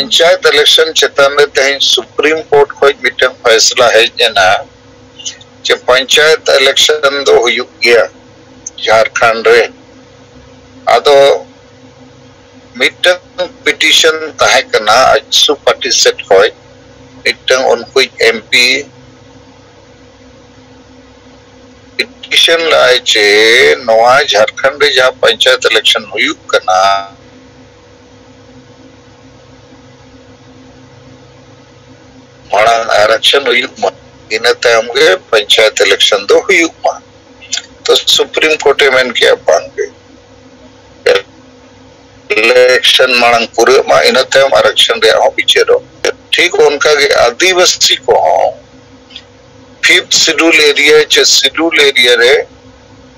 panchayat election चेतन रे तेहन supreme court खोज मिटन फैसला है जना जे पंचायत इलेक्शन दो हुयुग गया झारखंड रे आदो मिटन पिटिशन ताहे कना अजसु पार्टी सेट खोज मिटन उनको एमपी पिटिशन लाए चे नवा झारखंड रे जहां पंचायत इलेक्शन हुयुग कना मांग आरक्षण हुयुग मा इन तायम गे पंचायत इलेक्शन दो हुयुग मा तो सुप्रीम कोर्ट में क्या बांगे इलेक्शन मांग पूरे मा इन तायम आरक्षण रे हो बिचेरो ठीक उनका के आदिवासी को फिफ्थ शेड्यूल एरिया रे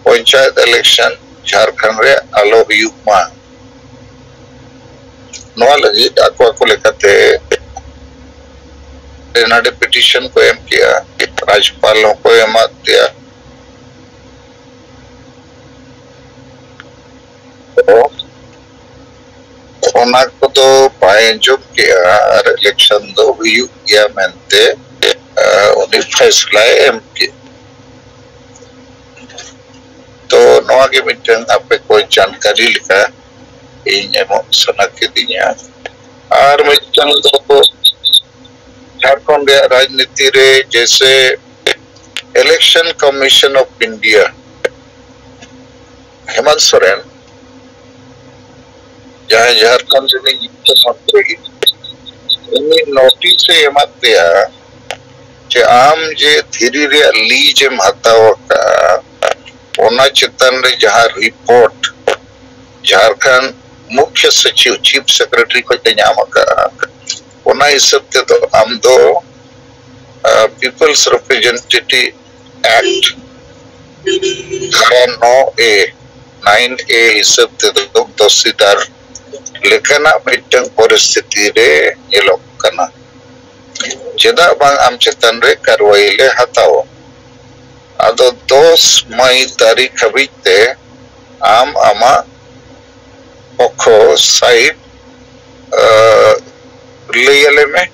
पंचायत इलेक्शन झारखंड रे आलो हुयुग मा नवा लगी आको आको लेकते रेनाडे पिटिशन को एम किया राज्यपालों को एमा दिया ओना को तो बायजो किया इलेक्शन दो हुयुग गया मेंते उन्हें फैसला एम किया तो नवा के मिटन आपे कोई जानकारी लिखा इन एमो सना के दिया और मिटन तो झारखंड राजनीति रे जैसे election commission of India Hemant Soren जहां झारखंड में मंत्री नोटिस से एमत दिया जे आम जे धीरे रे लीज एम हताव का ओना चेतन रे जहां रिपोर्ट झारखंड मुख्य सचिव चीफ सेक्रेटरी को नाम का ओना हिसाब ते तो हम दो पीपल्स रिप्रेजेंटेटिव एक्ट धारा 9A हिसाब ते तो दोषीदार लेखना मिटन परिस्थिति रे येलो कना चेदा बांग आम चेतन रे कार्रवाई ले हताओ आदो 10 मई तारीख हबीते आम आमा पखो साइड लेयले में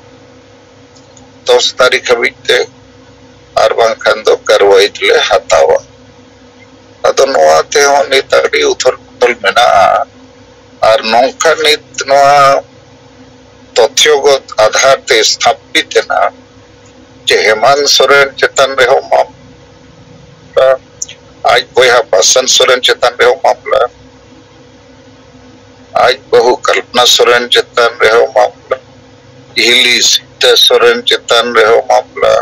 10 तारीख हबीते आर बांग खंदो कार्रवाई ले हतावा आदो नोआ ते हो नेताड़ी उथल पुथल मेना आर नौका नित नोआ तथ्यगत आधार ते स्थापित ना जे हेमंत सोरेन चेतन रे हो मामला आज बोया बसंत सोरेन चेतन रे हो मामला आज बहु कल्पना सोरेन चेतन रे हो मामला हिली सीता सोरेन चेतन रे हो मामला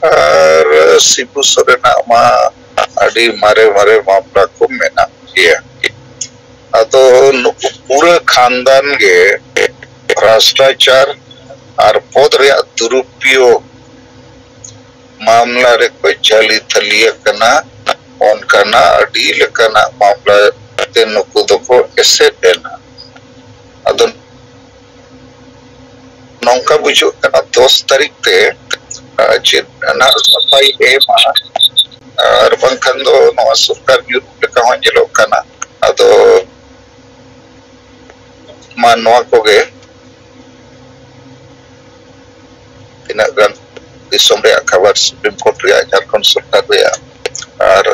और शिबू सोरेन मा अड़ी मारे मामला को मेना किया अतो पूरे खानदान के भ्रष्टाचार और पद रे दुरुपयोग मामला रे कोई चाली थलिया कना उनका ना अड़ी लेकना मामला ते नुकु दको ऐसे देना अदो नौका बुझो कना 10 तारीख ते जे ना सफाई ए मा और बंखन दो नवा सरकार यूरोप लेका हो जेलो कना अदो मा नवा को गे तीना गन दिसोम रे खबर सुप्रीम कोर्ट रे झारखंड सरकार रे और